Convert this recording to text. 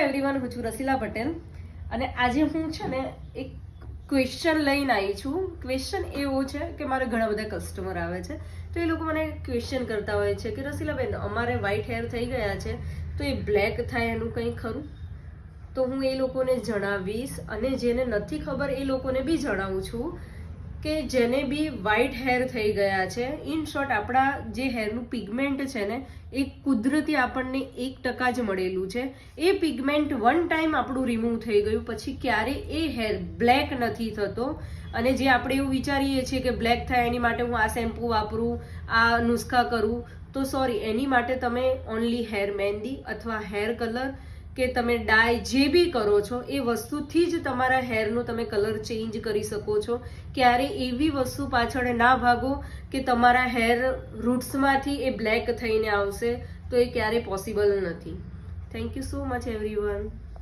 Everyone, હું છું રસીલા પટેલ અને આજે હું છે ને એક ક્વેશ્ચન લઈને આવી છું. ક્વેશ્ચન એવો છે કે મારે ઘણા બધા કસ્ટમર આવે છે તો એ લોકો મને ક્વેશ્ચન કરતા હોય છે કે રસીલાબેન, અમારે વ્હાઈટ હેર થઈ ગયા છે તો એ બ્લેક થાય એનું કંઈ ખરું? તો હું એ લોકોને જણાવીશ અને જેને નથી ખબર એ લોકોને બી જણાવું છું કે જેને બી વ્હાઈટ હેર થઈ ગયા છે, ઇન શોર્ટ આપણા જે હેરનું પિગમેન્ટ છે ને એ કુદરતી આપણને 1% જ મળેલું છે. એ પિગમેન્ટ વન ટાઈમ આપણું રિમૂવ થઈ ગયું પછી ક્યારે એ હેર બ્લેક નથી થતો. અને જે આપણે એવું વિચારીએ છીએ કે બ્લેક થાય એની માટે હું આ શેમ્પૂ વાપરું, આ નુસ્ખા કરું, તો સોરી, એની માટે તમે ઓનલી હેર મહેંદી અથવા હેર કલર કે તમે ડાય જે બી કરો છો એ વસ્તુથી જ તમારા હેરનો તમે કલર ચેન્જ કરી શકો છો. ક્યારે એવી વસ્તુ પાછળ ના ભાગો કે તમારા હેર રૂટ્સમાંથી એ બ્લેક થઈને આવશે, તો એ ક્યારે પોસિબલ નથી. Thank you so much everyone.